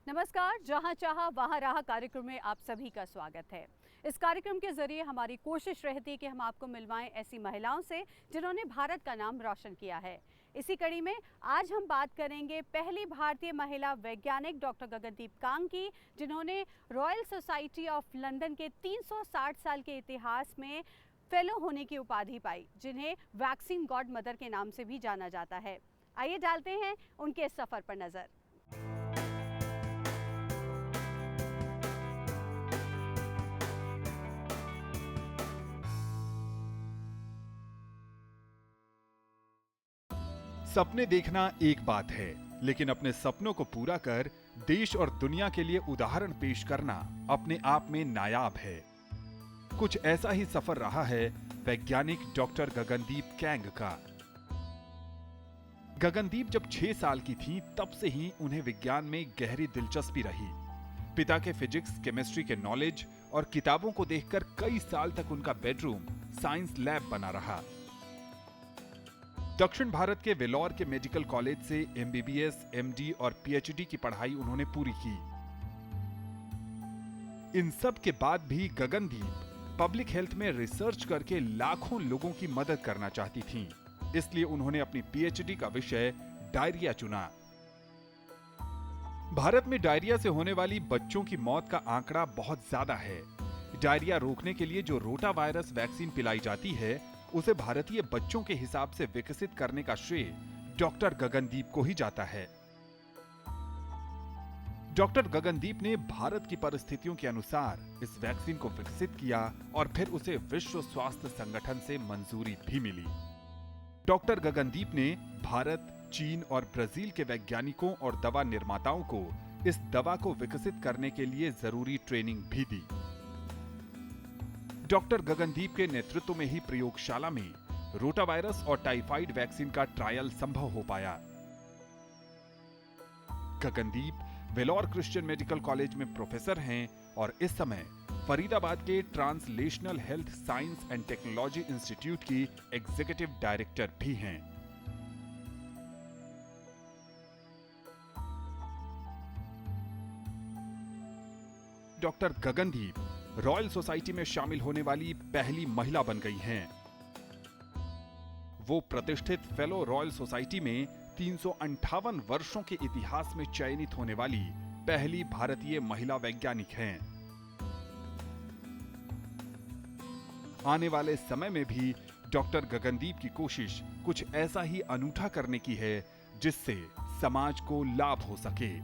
नमस्कार, जहां चाहा वहां रहा कार्यक्रम में आप सभी का स्वागत है। इस कार्यक्रम के जरिए हमारी कोशिश रहती है कि हम आपको मिलवाएं ऐसी महिलाओं से जिन्होंने भारत का नाम रोशन किया है। इसी कड़ी में आज हम बात करेंगे पहली भारतीय महिला वैज्ञानिक डॉक्टर गगनदीप कांग की, जिन्होंने रॉयल सोसाइटी ऑफ लंदन के 360 साल के इतिहास में फेलो होने की उपाधि पाई, जिन्हें वैक्सीन गॉड मदर के नाम से भी जाना जाता है। आइए डालते हैं उनके सफर पर नजर। सपने देखना एक बात है, लेकिन अपने सपनों को पूरा कर देश और दुनिया के लिए उदाहरण पेश करना अपने आप में नायाब है। कुछ ऐसा ही सफर रहा है वैज्ञानिक डॉक्टर गगनदीप कैंग का। गगनदीप जब 6 साल की थीं, तब से ही उन्हें विज्ञान में गहरी दिलचस्पी रही। पिता के फिजिक्स, केमिस्ट्री के नॉलेज और किताबों को देखकर कई साल तक उनका बेडरूम साइंस लैब बना रहा। दक्षिण भारत के वेलोर के मेडिकल कॉलेज से एमबीबीएस, एमडी और पीएचडी की पढ़ाई उन्होंने पूरी की। इन सब के बाद भी गगनदीप पब्लिक हेल्थ में रिसर्च करके लाखों लोगों की मदद करना चाहती थीं। इसलिए उन्होंने अपनी पीएचडी का विषय डायरिया चुना। भारत में डायरिया से होने वाली बच्चों की मौत का आंकड़ा बहुत ज्यादा है। डायरिया रोकने के लिए जो रोटा वायरस वैक्सीन पिलाई जाती है, उसे भारतीय बच्चों के हिसाब से विकसित करने का श्रेय डॉक्टर गगनदीप को ही जाता है। डॉक्टर गगनदीप ने भारत की परिस्थितियों के अनुसार इस वैक्सीन को विकसित किया और फिर उसे विश्व स्वास्थ्य संगठन से मंजूरी भी मिली। डॉक्टर गगनदीप ने भारत, चीन और ब्राजील के वैज्ञानिकों और दवा निर्माताओं को इस दवा को विकसित करने के लिए जरूरी ट्रेनिंग भी दी। डॉक्टर गगनदीप के नेतृत्व में ही प्रयोगशाला में रोटा वायरस और टाइफाइड वैक्सीन का ट्रायल संभव हो पाया। Gagandeep Vellore Christian medical college में प्रोफेसर हैं और इस समय फरीदाबाद के translational health science and technology institute की एग्जीक्यूटिव डायरेक्टर भी हैं। डॉक्टर गगनदीप रॉयल सोसाइटी में शामिल होने वाली पहली महिला बन गई हैं। वो प्रतिष्ठित फेलो रॉयल सोसाइटी में 358 वर्षों के इतिहास में चयनित होने वाली पहली भारतीय महिला वैज्ञानिक हैं। आने वाले समय में भी डॉक्टर गगनदीप की कोशिश कुछ ऐसा ही अनूठा करने की है जिससे समाज को लाभ हो सके।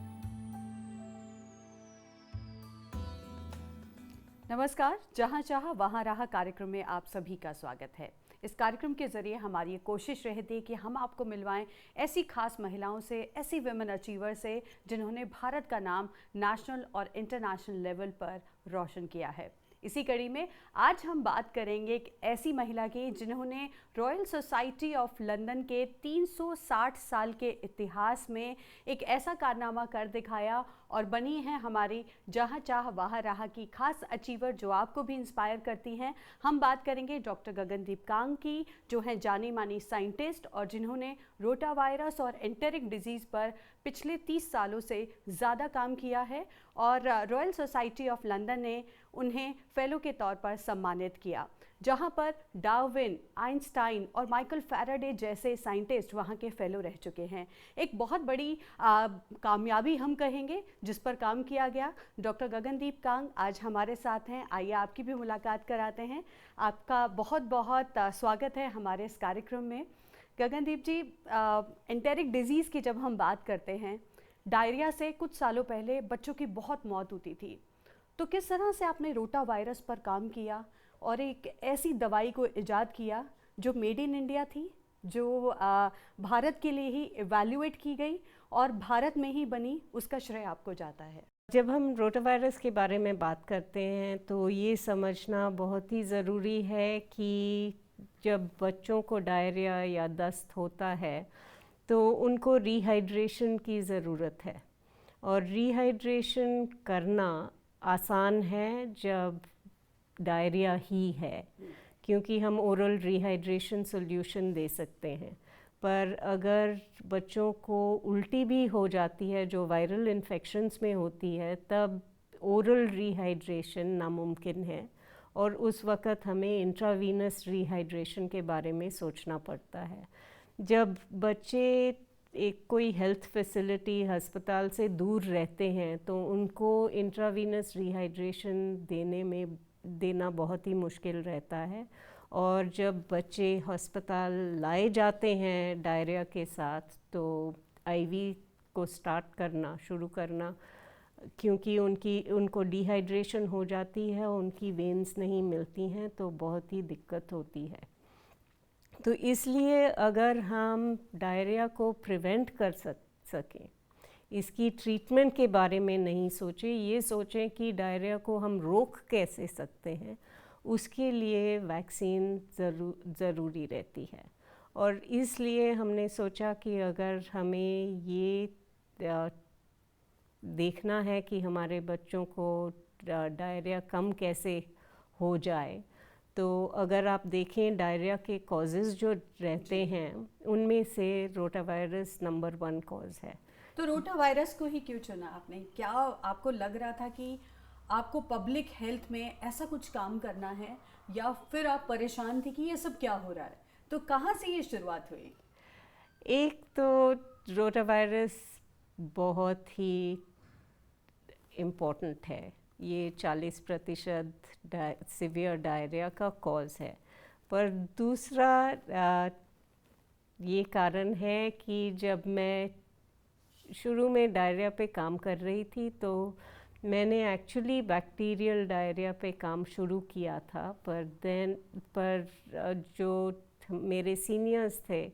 नमस्कार, जहां चाहा वहां रहा कार्यक्रम में आप सभी का स्वागत है। इस कार्यक्रम के जरिए हमारी ये कोशिश रहती है कि हम आपको मिलवाएं ऐसी खास महिलाओं से, ऐसी विमेन अचीवर से जिन्होंने भारत का नाम नेशनल और इंटरनेशनल लेवल पर रोशन किया है। इसी कड़ी में आज हम बात करेंगे एक ऐसी महिला की जिन्होंने रॉयल सोसाइटी ऑफ लंदन के 360 साल के इतिहास में एक ऐसा कारनामा कर दिखाया और बनी है हमारी जहाँ चाह वहाँ रहा की खास अचीवर, जो आपको भी इंस्पायर करती हैं। हम बात करेंगे डॉक्टर गगनदीप कांग की, जो हैं जानी मानी साइंटिस्ट और जिन्होंने रोटा वायरस और एंटेरिक डिजीज़ पर पिछले 30 सालों से ज़्यादा काम किया है और रॉयल सोसाइटी ऑफ लंदन ने उन्हें फेलो के तौर पर सम्मानित किया, जहां पर डार्विन, आइंस्टाइन और माइकल फैराडे जैसे साइंटिस्ट वहां के फेलो रह चुके हैं। एक बहुत बड़ी कामयाबी हम कहेंगे जिस पर काम किया गया। डॉक्टर गगनदीप कांग आज हमारे साथ हैं। आइए आपकी भी मुलाकात कराते हैं। आपका बहुत बहुत स्वागत है हमारे इस कार्यक्रम में। गगनदीप जी, एंटेरिक डिजीज़ की जब हम बात करते हैं, डायरिया से कुछ सालों पहले बच्चों की बहुत मौत होती थी, तो किस तरह से आपने रोटा वायरस पर काम किया और एक ऐसी दवाई को इजाद किया जो मेड इन इंडिया थी, जो भारत के लिए ही इवैल्यूएट की गई और भारत में ही बनी, उसका श्रेय आपको जाता है। जब हम रोटा वायरस के बारे में बात करते हैं तो ये समझना बहुत ही ज़रूरी है कि जब बच्चों को डायरिया या दस्त होता है तो उनको रिहाइड्रेशन की ज़रूरत है, और रिहाइड्रेशन करना आसान है जब डायरिया ही है, क्योंकि हम ओरल रिहाइड्रेशन सॉल्यूशन दे सकते हैं। पर अगर बच्चों को उल्टी भी हो जाती है जो वायरल इन्फेक्शंस में होती है, तब ओरल रिहाइड्रेशन नामुमकिन है और उस वक़्त हमें इंट्रावीनस रिहाइड्रेशन के बारे में सोचना पड़ता है। जब बच्चे एक कोई हेल्थ फैसिलिटी अस्पताल से दूर रहते हैं तो उनको इंट्रावीनस रिहाइड्रेशन देना बहुत ही मुश्किल रहता है, और जब बच्चे अस्पताल लाए जाते हैं डायरिया के साथ तो आईवी को शुरू करना, क्योंकि उनको डिहाइड्रेशन हो जाती है, उनकी वेन्स नहीं मिलती हैं, तो बहुत ही दिक्कत होती है। तो इसलिए अगर हम डायरिया को प्रिवेंट कर सकें, इसकी ट्रीटमेंट के बारे में नहीं सोचें, ये सोचें कि डायरिया को हम रोक कैसे सकते हैं, उसके लिए वैक्सीन ज़रूरी रहती है। और इसलिए हमने सोचा कि अगर हमें ये देखना है कि हमारे बच्चों को डायरिया कम कैसे हो जाए, तो अगर आप देखें डायरिया के कॉजेज़ जो रहते हैं उनमें से रोटावायरस नंबर 1 कॉज है। तो रोटावायरस को ही क्यों चुना आपने? क्या आपको लग रहा था कि आपको पब्लिक हेल्थ में ऐसा कुछ काम करना है, या फिर आप परेशान थे कि ये सब क्या हो रहा है? तो कहाँ से ये शुरुआत हुई? एक तो रोटावायरस बहुत ही इम्पोर्टेंट है, ये 40% सीवियर डायरिया का कॉज है। पर दूसरा ये कारण है कि जब मैं शुरू में डायरिया पे काम कर रही थी तो मैंने एक्चुअली बैक्टीरियल डायरिया पे काम शुरू किया था, पर जो मेरे सीनियर्स थे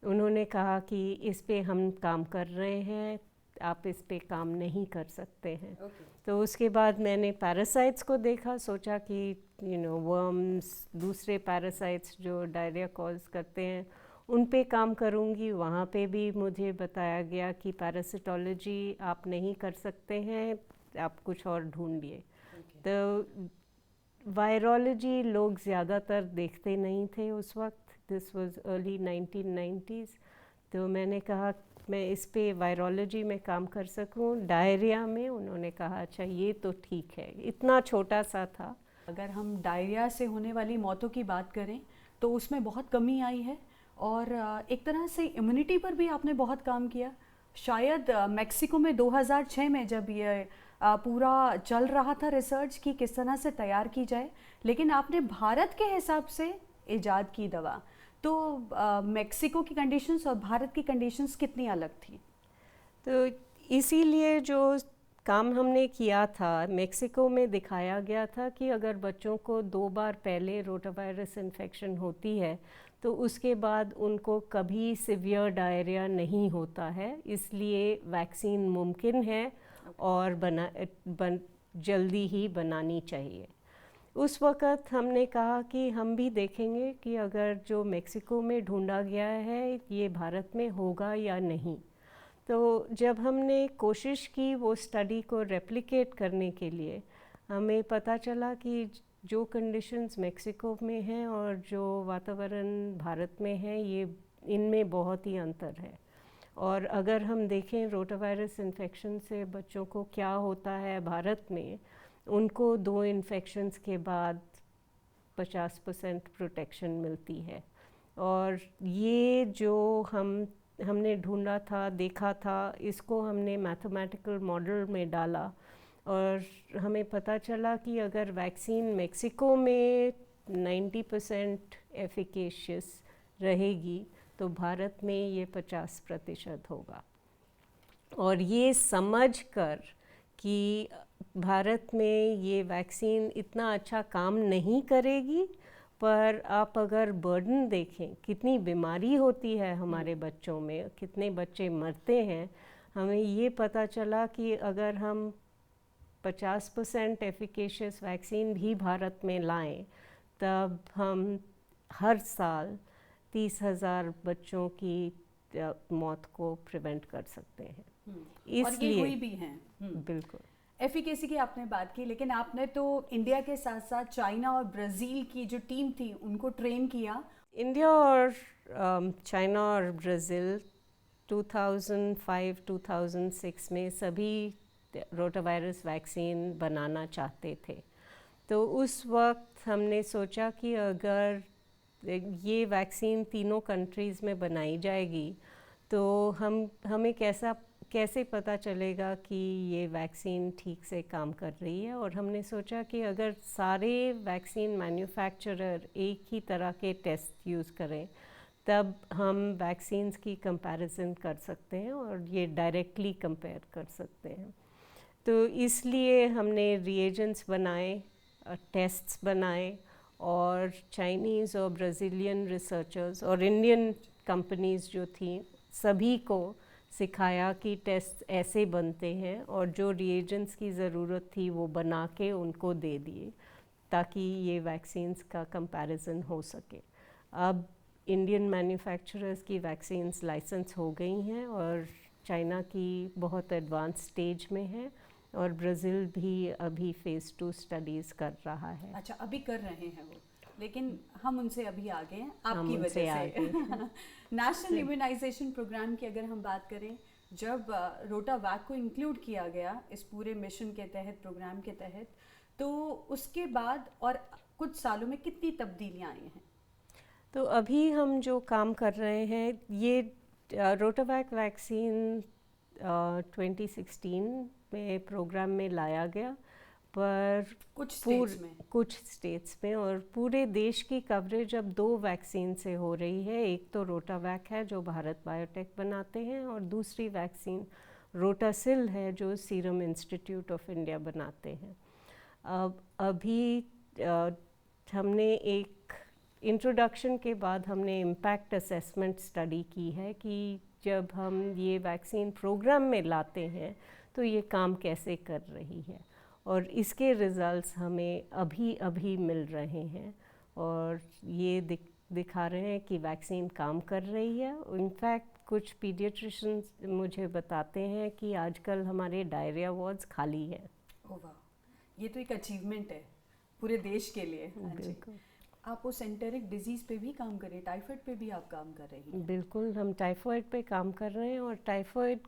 उन्होंने कहा कि इस पे हम काम कर रहे हैं, आप इस पे काम नहीं कर सकते हैं। तो उसके बाद मैंने पैरासाइट्स को देखा, सोचा कि वर्म्स, दूसरे पैरासाइट्स जो डायरिया कॉज करते हैं उन पे काम करूँगी। वहाँ पे भी मुझे बताया गया कि पैरासिटोलॉजी आप नहीं कर सकते हैं, आप कुछ और ढूंढिए। तो वायरोलॉजी लोग ज़्यादातर देखते नहीं थे उस वक्त, दिस वाज अर्ली 1990s। तो मैंने कहा मैं इस पे वायरोलॉजी में काम कर सकूं। डायरिया में उन्होंने कहा अच्छा ये तो ठीक है, इतना छोटा सा था। अगर हम डायरिया से होने वाली मौतों की बात करें तो उसमें बहुत कमी आई है, और एक तरह से इम्यूनिटी पर भी आपने बहुत काम किया। शायद मेक्सिको में 2006 में जब ये पूरा चल रहा था रिसर्च की किस तरह से तैयार की जाए, लेकिन आपने भारत के हिसाब से इजाद की दवा। तो मेक्सिको की कंडीशंस और भारत की कंडीशंस कितनी अलग थी? तो इसीलिए जो काम हमने किया था, मेक्सिको में दिखाया गया था कि अगर बच्चों को 2 बार पहले रोटावायरस इन्फेक्शन होती है तो उसके बाद उनको कभी सीवियर डायरिया नहीं होता है, इसलिए वैक्सीन मुमकिन है और जल्दी ही बनानी चाहिए। उस वक़्त हमने कहा कि हम भी देखेंगे कि अगर जो मेक्सिको में ढूंढा गया है ये भारत में होगा या नहीं। तो जब हमने कोशिश की वो स्टडी को रेप्लिकेट करने के लिए, हमें पता चला कि जो कंडीशंस मेक्सिको में हैं और जो वातावरण भारत में है, ये इनमें बहुत ही अंतर है। और अगर हम देखें रोटावायरस इन्फेक्शन से बच्चों को क्या होता है भारत में, उनको 2 इन्फेक्शंस के बाद 50% प्रोटेक्शन मिलती है। और ये जो हमने ढूंढा था, देखा था, इसको हमने मैथमेटिकल मॉडल में डाला और हमें पता चला कि अगर वैक्सीन मेक्सिको में 90% एफिकेशियस रहेगी तो भारत में ये 50% होगा। और ये समझकर कि भारत में ये वैक्सीन इतना अच्छा काम नहीं करेगी, पर आप अगर बर्डन देखें कितनी बीमारी होती है हमारे बच्चों में, कितने बच्चे मरते हैं, हमें ये पता चला कि अगर हम 50% एफिकेशियस वैक्सीन भी भारत में लाएं, तब हम हर साल 30,000 बच्चों की मौत को प्रिवेंट कर सकते हैं। इसलिए और ये हुई भी हैं। बिल्कुल। एफिकेसी की आपने बात की, लेकिन आपने तो इंडिया के साथ साथ चाइना और ब्राज़ील की जो टीम थी उनको ट्रेन किया इंडिया और चाइना और ब्राज़ील 2005-2006 में सभी रोटावायरस वैक्सीन बनाना चाहते थे। तो उस वक्त हमने सोचा कि अगर ये वैक्सीन तीनों कंट्रीज़ में बनाई जाएगी तो हमें कैसे पता चलेगा कि ये वैक्सीन ठीक से काम कर रही है। और हमने सोचा कि अगर सारे वैक्सीन मैन्युफैक्चरर एक ही तरह के टेस्ट यूज़ करें तब हम वैक्सीन्स की कंपैरिजन कर सकते हैं और ये डायरेक्टली कंपेयर कर सकते हैं। तो इसलिए हमने रिएजेंट्स बनाए, टेस्ट्स बनाए और चाइनीज़ और ब्राज़ीलियन रिसर्चर्स और इंडियन कंपनीज़ जो थी सभी को सिखाया कि टेस्ट ऐसे बनते हैं, और जो रिएजेंट्स की ज़रूरत थी वो बना के उनको दे दिए ताकि ये वैक्सीन्स का कंपैरिजन हो सके। अब इंडियन मैन्युफैक्चरर्स की वैक्सीन्स लाइसेंस हो गई हैं और चाइना की बहुत एडवांस स्टेज में है और ब्राज़ील भी अभी फ़ेज़ 2 स्टडीज़ कर रहा है। अच्छा, अभी कर रहे हैं वो, लेकिन हम उनसे अभी आगे हैं हम आपकी उनसे वजह आगे से। नेशनल इम्यूनाइजेशन प्रोग्राम की अगर हम बात करें, जब रोटावैक को इंक्लूड किया गया इस पूरे मिशन के तहत, प्रोग्राम के तहत, तो उसके बाद और कुछ सालों में कितनी तब्दीलियां आई हैं? तो अभी हम जो काम कर रहे हैं, ये रोटावैक वैक्सीन 2016 में प्रोग्राम में लाया गया, पर कुछ स्टेट्स में और पूरे देश की कवरेज अब 2 वैक्सीन से हो रही है। एक तो रोटावैक है जो भारत बायोटेक बनाते हैं, और दूसरी वैक्सीन रोटासिल है जो सीरम इंस्टीट्यूट ऑफ इंडिया बनाते हैं। अब अभी हमने एक इंट्रोडक्शन के बाद हमने इम्पैक्ट असेसमेंट स्टडी की है कि जब हम ये वैक्सीन प्रोग्राम में लाते हैं तो ये काम कैसे कर रही है, और इसके रिज़ल्ट्स हमें अभी मिल रहे हैं और ये दिखा रहे हैं कि वैक्सीन काम कर रही है। इनफैक्ट कुछ पीडियाट्रिशियंस मुझे बताते हैं कि आजकल हमारे डायरिया वार्ड्स खाली हैं। ओह वाह, ये तो एक अचीवमेंट है पूरे देश के लिए। बिल्कुल। आप उस एंटेरिक डिजीज़ पे भी काम कर रहे हैं, टाइफाइड पे भी आप काम कर रही हैं? बिल्कुल, हम टाइफाइड पे काम कर रहे हैं, और टाइफाइड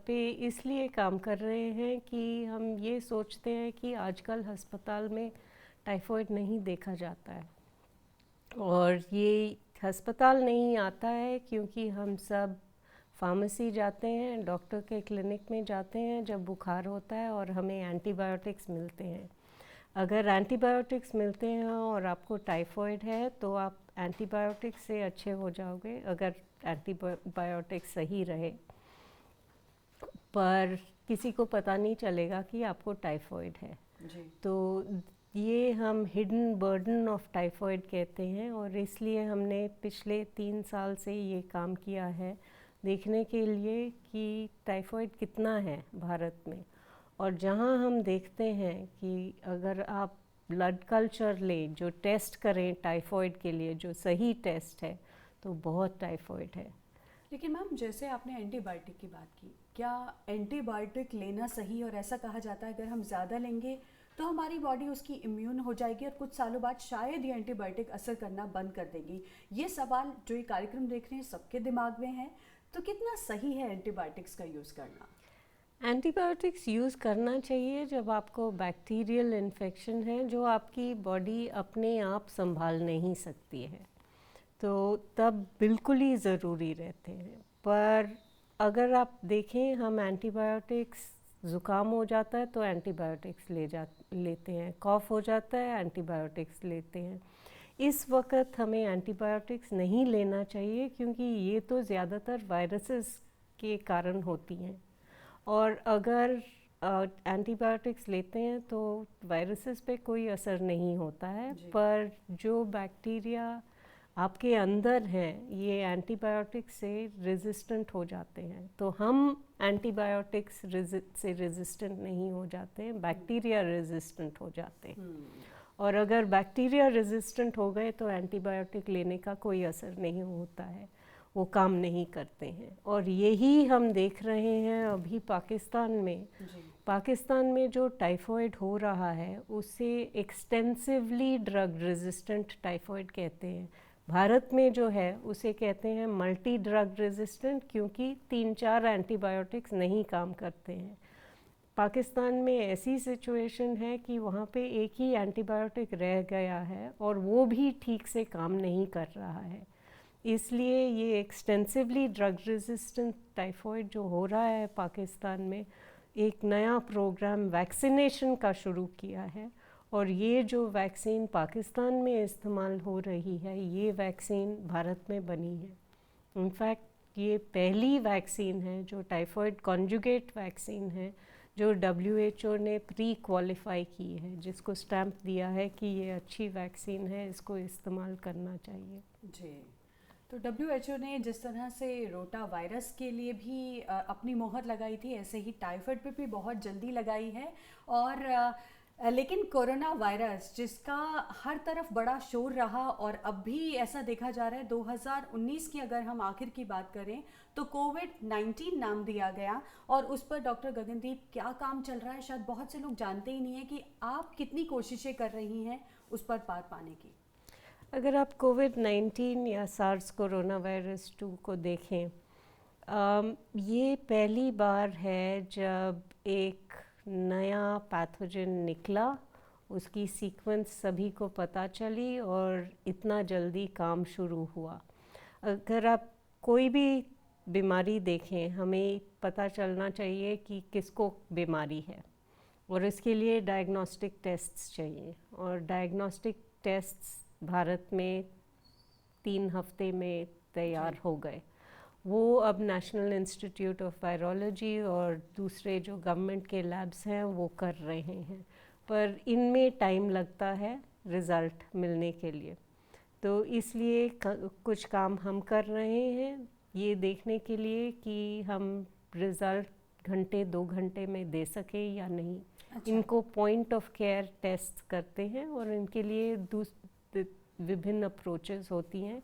पे इसलिए काम कर रहे हैं कि हम ये सोचते हैं कि आजकल अस्पताल में टाइफाइड नहीं देखा जाता है, और ये अस्पताल नहीं आता है क्योंकि हम सब फार्मेसी जाते हैं, डॉक्टर के क्लिनिक में जाते हैं जब बुखार होता है और हमें एंटीबायोटिक्स मिलते हैं। अगर एंटीबायोटिक्स मिलते हैं और आपको टाइफाइड है तो आप एंटीबायोटिक्स से अच्छे हो जाओगे अगर एंटीबायोटिक्स सही रहे, पर किसी को पता नहीं चलेगा कि आपको टाइफाइड है जी। तो ये हम हिडन बर्डन ऑफ टाइफाइड कहते हैं, और इसलिए हमने पिछले 3 साल से ये काम किया है देखने के लिए कि टाइफाइड कितना है भारत में। और जहाँ हम देखते हैं कि अगर आप ब्लड कल्चर लें, जो टेस्ट करें टाइफाइड के लिए, जो सही टेस्ट है, तो बहुत टाइफाइड है। लेकिन मैम, जैसे आपने एंटीबायोटिक की बात की, क्या एंटीबायोटिक लेना सही, और ऐसा कहा जाता है अगर हम ज़्यादा लेंगे तो हमारी बॉडी उसकी इम्यून हो जाएगी और कुछ सालों बाद शायद ये एंटीबायोटिक असर करना बंद कर देगी। ये सवाल जो ये कार्यक्रम देख रहे हैं सबके दिमाग में है, तो कितना सही है एंटीबायोटिक्स का यूज़ करना? एंटीबायोटिक्स यूज़ करना चाहिए जब आपको बैक्टीरियल इन्फेक्शन है जो आपकी बॉडी अपने आप संभाल नहीं सकती है, तो तब बिल्कुल ही ज़रूरी रहते हैं। पर अगर आप देखें, हम एंटीबायोटिक्स, ज़ुकाम हो जाता है तो एंटीबायोटिक्स लेते हैं, कॉफ़ हो जाता है एंटीबायोटिक्स लेते हैं। इस वक्त हमें एंटीबायोटिक्स नहीं लेना चाहिए क्योंकि ये तो ज़्यादातर वायरसेस के कारण होती हैं, और अगर एंटीबायोटिक्स लेते हैं तो वायरसेस पे कोई असर नहीं होता है, पर जो बैक्टीरिया आपके अंदर हैं ये एंटीबायोटिक्स से रेजिस्टेंट हो जाते हैं। तो हम एंटीबायोटिक्स से रेजिस्टेंट नहीं हो जाते हैं, बैक्टीरिया रेजिस्टेंट हो जाते हैं। और अगर बैक्टीरिया रेजिस्टेंट हो गए तो एंटीबायोटिक लेने का कोई असर नहीं होता है, वो काम नहीं करते हैं। और यही हम देख रहे हैं अभी पाकिस्तान में जो टाइफाइड हो रहा है उसे एक्सटेंसिवली ड्रग रेजिस्टेंट टाइफाइड कहते हैं। भारत में जो है उसे कहते हैं मल्टी ड्रग रेजिस्टेंट, क्योंकि 3-4 एंटीबायोटिक्स नहीं काम करते हैं। पाकिस्तान में ऐसी सिचुएशन है कि वहाँ पे एक ही एंटीबायोटिक रह गया है और वो भी ठीक से काम नहीं कर रहा है। इसलिए ये एक्सटेंसिवली ड्रग रेजिस्टेंट टाइफॉइड जो हो रहा है पाकिस्तान में, एक नया प्रोग्राम वैक्सीनेशन का शुरू किया है। और ये जो वैक्सीन पाकिस्तान में इस्तेमाल हो रही है, ये वैक्सीन भारत में बनी है। इनफैक्ट ये पहली वैक्सीन है जो टाइफॉइड कॉन्जुगेट वैक्सीन है जो WHO ने प्री क्वालिफाई की है, जिसको स्टैंप दिया है कि ये अच्छी वैक्सीन है, इसको इस्तेमाल करना चाहिए। जी, तो WHO ने जिस तरह से रोटा वायरस के लिए भी अपनी मोहर लगाई थी, ऐसे ही टाइफाइड पे भी बहुत जल्दी लगाई है। और लेकिन कोरोना वायरस जिसका हर तरफ बड़ा शोर रहा, और अब भी ऐसा देखा जा रहा है 2019 की अगर हम आखिर की बात करें तो कोविड-19 नाम दिया गया, और उस पर डॉक्टर गगनदीप क्या काम चल रहा है शायद बहुत से लोग जानते ही नहीं है कि आप कितनी कोशिशें कर रही हैं उस पर पार पाने की। अगर आप कोविड-19 या सार्स कोरोना वायरस 2 को देखें, ये पहली बार है जब एक नया पैथोजन निकला, उसकी सीक्वेंस सभी को पता चली और इतना जल्दी काम शुरू हुआ। अगर आप कोई भी बीमारी देखें, हमें पता चलना चाहिए कि किसको बीमारी है, और इसके लिए डायग्नोस्टिक टेस्ट्स चाहिए। और डायग्नोस्टिक टेस्ट्स भारत में 3 हफ्ते में तैयार हो गए। वो अब नेशनल इंस्टीट्यूट ऑफ वायरोलॉजी और दूसरे जो गवर्नमेंट के लैब्स हैं वो कर रहे हैं, पर इनमें टाइम लगता है रिज़ल्ट मिलने के लिए। तो इसलिए कुछ काम हम कर रहे हैं ये देखने के लिए कि हम रिज़ल्ट घंटे 2 घंटे में दे सकें या नहीं। अच्छा। इनको पॉइंट ऑफ केयर टेस्ट करते हैं और इनके लिए विभिन्न अप्रोचेस होती हैं।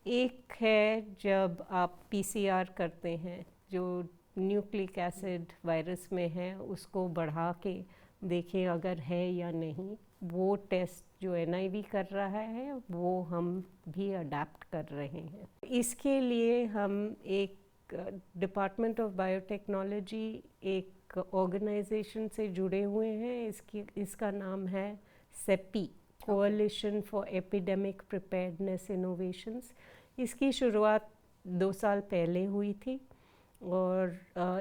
एक है जब आप PCR करते हैं, जो न्यूक्लिक एसिड वायरस में है उसको बढ़ा के देखें अगर है या नहीं। वो टेस्ट जो NIV कर रहा है वो हम भी अडेप्ट कर रहे हैं। इसके लिए हम एक डिपार्टमेंट ऑफ बायोटेक्नोलॉजी एक ऑर्गेनाइजेशन से जुड़े हुए हैं। इसका नाम है CEPI, coalition for epidemic preparedness innovations. इसकी शुरुआत 2 साल पहले हुई थी और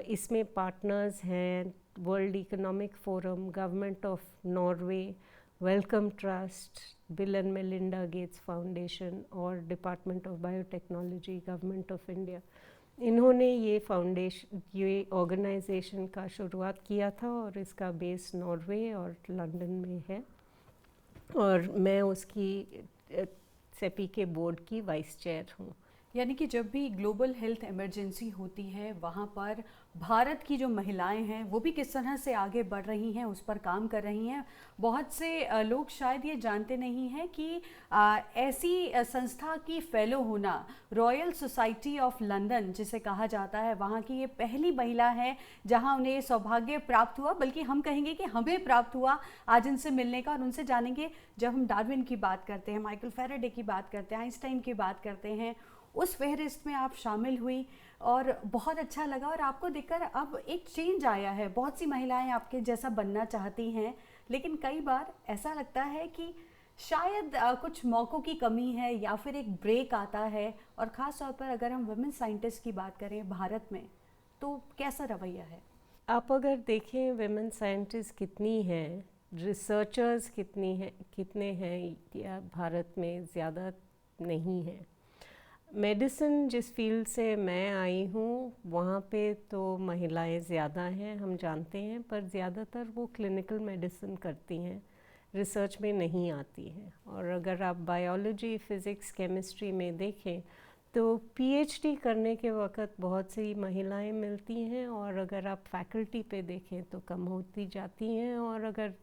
इसमें पार्टनर्स हैं World Economic Forum, Government of Norway, Wellcome Trust, Bill and Melinda Gates Foundation और Department of Biotechnology, Government of India. इन्होंने ये ऑर्गेनाइजेशन का शुरुआत किया था और इसका बेस नॉर्वे और लंदन में है, और मैं उसकी CEPI के बोर्ड की वाइस चेयर हूँ। यानी कि जब भी ग्लोबल हेल्थ इमरजेंसी होती है वहाँ पर भारत की जो महिलाएं हैं वो भी किस तरह से आगे बढ़ रही हैं, उस पर काम कर रही हैं। बहुत से लोग शायद ये जानते नहीं हैं कि ऐसी संस्था की फेलो होना, रॉयल सोसाइटी ऑफ लंदन जिसे कहा जाता है, वहाँ की ये पहली महिला है जहाँ उन्हें ये सौभाग्य प्राप्त हुआ, बल्कि हम कहेंगे कि हमें प्राप्त हुआ आज इनसे मिलने का। और उनसे जानेंगे, जब हम डार्विन की बात करते हैं, माइकल फैराडे की बात करते हैं, आइंस्टाइन की बात करते हैं, उस फहरिस्त में आप शामिल हुई और बहुत अच्छा लगा। और आपको देखकर अब एक चेंज आया है, बहुत सी महिलाएं आपके जैसा बनना चाहती हैं, लेकिन कई बार ऐसा लगता है कि शायद कुछ मौक़ों की कमी है या फिर एक ब्रेक आता है। और ख़ास तौर पर अगर हम वुमेन साइंटिस्ट की बात करें भारत में, तो कैसा रवैया है? आप अगर देखें वुमेन साइंटिस्ट कितनी हैं, रिसर्चर्स कितने हैं, या भारत में ज़्यादा नहीं हैं। मेडिसिन जिस फील्ड से मैं आई हूँ वहाँ पे तो महिलाएं ज़्यादा हैं, हम जानते हैं, पर ज़्यादातर वो क्लिनिकल मेडिसिन करती हैं, रिसर्च में नहीं आती हैं। और अगर आप बायोलॉजी, फ़िज़िक्स, केमिस्ट्री में देखें तो PhD करने के वक़्त बहुत सी महिलाएं मिलती हैं, और अगर आप फैकल्टी पे देखें तो कम होती जाती हैं, और अगर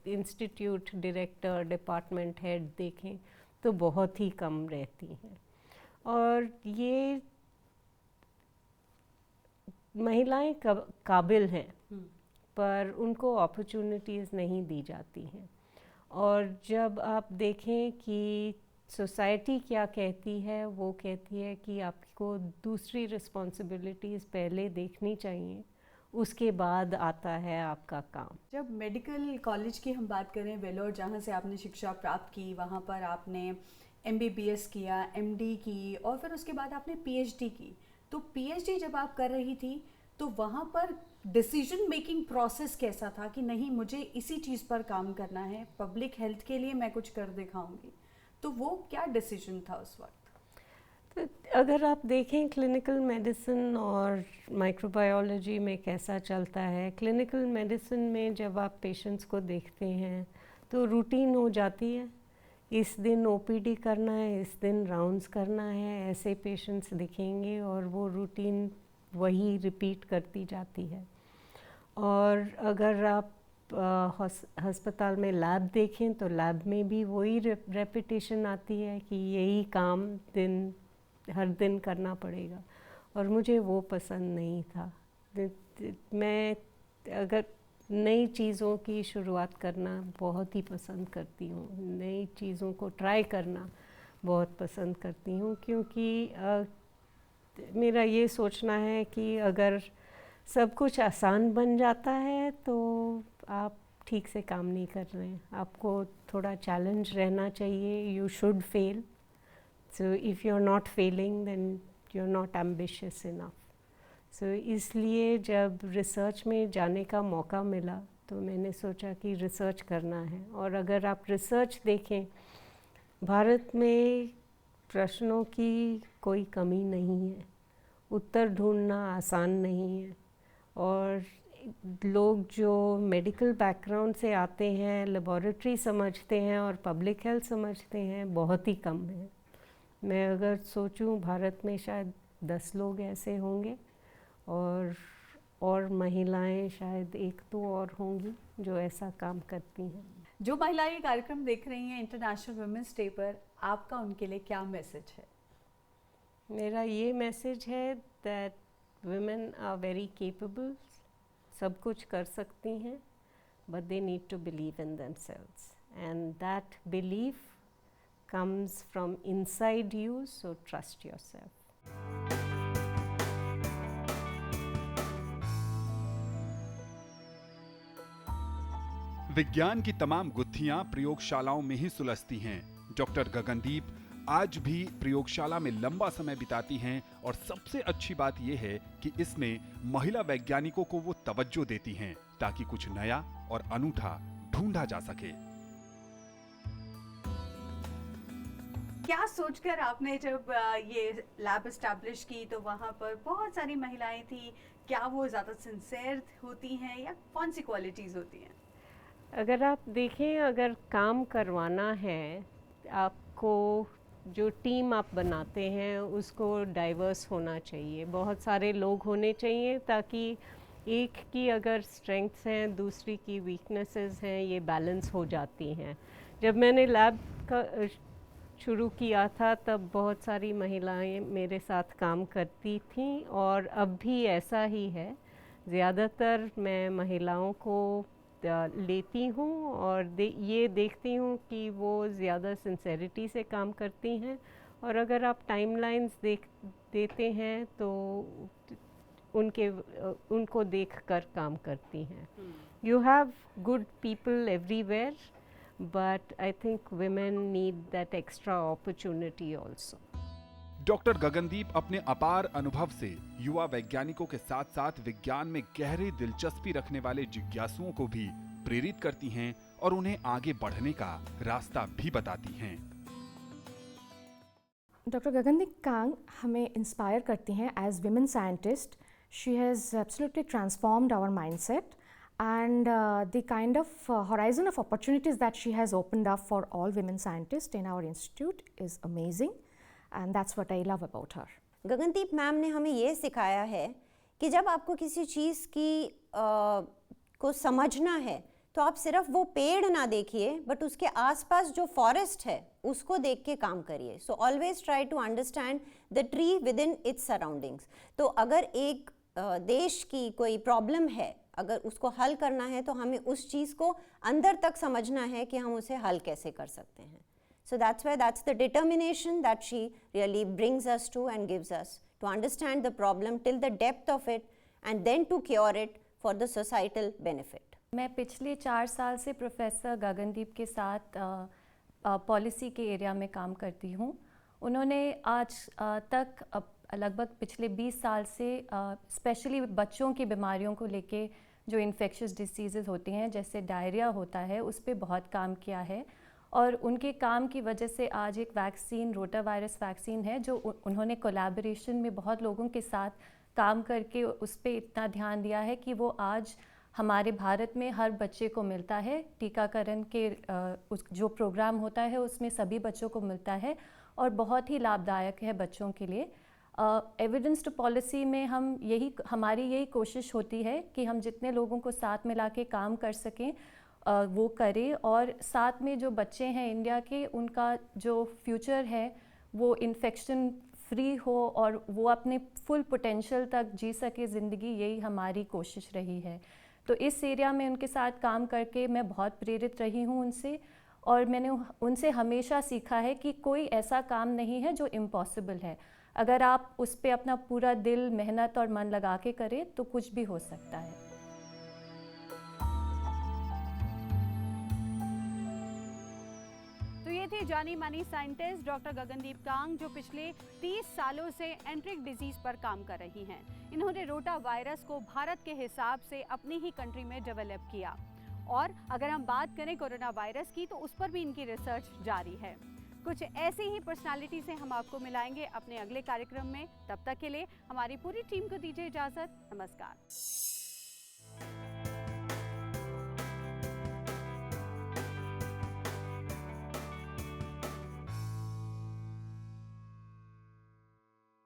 इंस्टीट्यूट डायरेक्टर, डिपार्टमेंट हेड देखें तो बहुत ही कम रहती हैं। और ये महिलाएं काबिल हैं, पर उनको अपॉर्चुनिटीज़ नहीं दी जाती हैं। और जब आप देखें कि सोसाइटी क्या कहती है, वो कहती है कि आपको दूसरी रिस्पॉन्सिबिलिटीज़ पहले देखनी चाहिए, उसके बाद आता है आपका काम। जब मेडिकल कॉलेज की हम बात करें, वेलोर जहाँ से आपने शिक्षा प्राप्त की, वहाँ पर आपने MBBS किया, MD की और फिर उसके बाद आपने PhD की। तो PhD जब आप कर रही थी तो वहाँ पर डिसीजन मेकिंग प्रोसेस कैसा था कि नहीं मुझे इसी चीज़ पर काम करना है, पब्लिक हेल्थ के लिए मैं कुछ कर दिखाऊंगी, तो वो क्या डिसीजन था उस वक्त? तो अगर आप देखें क्लिनिकल मेडिसिन और माइक्रोबायोलॉजी में कैसा चलता है, क्लिनिकल मेडिसिन में जब आप पेशेंट्स को देखते हैं तो रूटीन हो जाती है, इस दिन OPD करना है, इस दिन राउंड्स करना है, ऐसे पेशेंट्स दिखेंगे और वो रूटीन वही रिपीट करती जाती है। और अगर आप अस्पताल में लैब देखें तो लैब में भी वही रेपिटेशन आती है कि यही काम हर दिन करना पड़ेगा, और मुझे वो पसंद नहीं था। मैं अगर नई चीज़ों की शुरुआत करना बहुत ही पसंद करती हूँ, नई चीज़ों को ट्राई करना बहुत पसंद करती हूँ, क्योंकि मेरा ये सोचना है कि अगर सब कुछ आसान बन जाता है तो आप ठीक से काम नहीं कर रहे हैं, आपको थोड़ा चैलेंज रहना चाहिए। You should fail, so if you are not failing then you are not ambitious enough. So इसलिए जब रिसर्च में जाने का मौका मिला तो मैंने सोचा कि रिसर्च करना है। और अगर आप रिसर्च देखें, भारत में प्रश्नों की कोई कमी नहीं है, उत्तर ढूंढना आसान नहीं है, और लोग जो मेडिकल बैकग्राउंड से आते हैं, लेबॉरेटरी समझते हैं और पब्लिक हेल्थ समझते हैं, बहुत ही कम है। मैं अगर सोचूं भारत में शायद 10 लोग ऐसे होंगे, और महिलाएं शायद 1-2 और होंगी जो ऐसा काम करती हैं। जो महिलाएं ये कार्यक्रम देख रही हैं इंटरनेशनल वुमेन्स डे पर, आपका उनके लिए क्या मैसेज है? मेरा ये मैसेज है that women are very capable, सब कुछ कर सकती हैं, but they need to believe in themselves, and that belief comes from inside you, so trust yourself. विज्ञान की तमाम गुत्थियां प्रयोगशालाओं में ही सुलझती हैं। डॉक्टर गगनदीप आज भी प्रयोगशाला में लंबा समय बिताती हैं, और सबसे अच्छी बात यह है कि इसमें महिला वैज्ञानिकों को वो तवज्जो देती हैं ताकि कुछ नया और अनूठा ढूंढा जा सके। क्या सोचकर आपने जब ये लैब एस्टैब्लिश की तो वहाँ पर बहुत सारी महिलाएं थी, क्या वो ज़्यादा सिंसियर होती हैं या कौन सी क्वालिटीज़ होती हैं? अगर आप देखें, अगर काम करवाना है, आपको जो टीम आप बनाते हैं उसको डाइवर्स होना चाहिए, बहुत सारे लोग होने चाहिए, ताकि एक की अगर स्ट्रेंथ्स हैं दूसरी की वीकनेसेस हैं, ये बैलेंस हो जाती हैं। जब मैंने लैब का शुरू किया था तब बहुत सारी महिलाएं मेरे साथ काम करती थीं, और अब भी ऐसा ही है। ज़्यादातर मैं महिलाओं को लेती हूँ और ये देखती हूँ कि वो ज़्यादा सिंसेरिटी से काम करती हैं, और अगर आप टाइमलाइंस देते हैं तो उनको देखकर काम करती हैं। You have good people everywhere, but I think women need that extra opportunity also. Doctor Gagandeep अपने अपार अनुभव से युवा वैज्ञानिकों के साथ साथ विज्ञान में गहरी दिलचस्पी रखने वाले जिज्ञासुओं को भी प्रेरित करती हैं और उन्हें आगे बढ़ने का रास्ता भी बताती हैं। डॉक्टर गगनदीप कांग हमें इंस्पायर करती हैं as women scientist. She has absolutely transformed our mindset, and the kind of horizon of opportunities that she has opened up for all women scientists in our institute is amazing, and that's what I love about her. Gagandeep ma'am ने हमें ये सिखाया है कि जब आपको किसी चीज़ की को समझना है तो आप सिर्फ वो पेड़ ना देखिए, बट उसके आसपास जो फॉरेस्ट है उसको देख के काम करिए। So always try to understand the tree within its surroundings. तो अगर एक देश की कोई प्रॉब्लम है, अगर उसको हल करना है तो हमें उस चीज़ को अंदर तक समझना है कि हम उसे हल कैसे कर सकते हैं। So that's the determination that she really brings us to and gives us, to understand the problem till the depth of it and then to cure it for the societal benefit. मैं पिछले 4 साल से professor Gagandeep के साथ policy के area में काम करती हूँ। उन्होंने आज तक लगभग पिछले 20 साल से स्पेशली बच्चों की बीमारियों को लेके जो इन्फेक्शियस डिसीज़ेज़ होती हैं जैसे डायरिया होता है उस पर बहुत काम किया है और उनके काम की वजह से आज एक वैक्सीन रोटा वायरस वैक्सीन है जो उन्होंने कोलैबोरेशन में बहुत लोगों के साथ काम करके उस पर इतना ध्यान दिया है कि वो आज हमारे भारत में हर बच्चे को मिलता है। टीकाकरण के जो प्रोग्राम होता है उसमें सभी बच्चों को मिलता है और बहुत ही लाभदायक है बच्चों के लिए। एविडेंस टू पॉलिसी में हमारी यही कोशिश होती है कि हम जितने लोगों को साथ मिला के काम कर सकें वो करें और साथ में जो बच्चे हैं इंडिया के उनका जो फ्यूचर है वो इन्फेक्शन फ्री हो और वो अपने फुल पोटेंशियल तक जी सके ज़िंदगी, यही हमारी कोशिश रही है। तो इस एरिया में उनके साथ काम करके मैं बहुत प्रेरित रही हूँ उनसे और मैंने उनसे हमेशा सीखा है कि कोई ऐसा काम नहीं है जो इम्पॉसिबल है। अगर आप उस पर अपना पूरा दिल, मेहनत और मन लगा के करें तो कुछ भी हो सकता है। तो ये थे जानी मानी साइंटिस्ट डॉक्टर गगनदीप कांग जो पिछले 30 सालों से एंट्रिक डिजीज पर काम कर रही हैं। इन्होंने रोटा वायरस को भारत के हिसाब से अपनी ही कंट्री में डेवलप किया और अगर हम बात करें कोरोना वायरस की तो उस पर भी इनकी रिसर्च जारी है। कुछ ऐसी ही पर्सनालिटी से हम आपको मिलाएंगे अपने अगले कार्यक्रम में। तब तक के लिए हमारी पूरी टीम को दीजिए इजाजत। नमस्कार।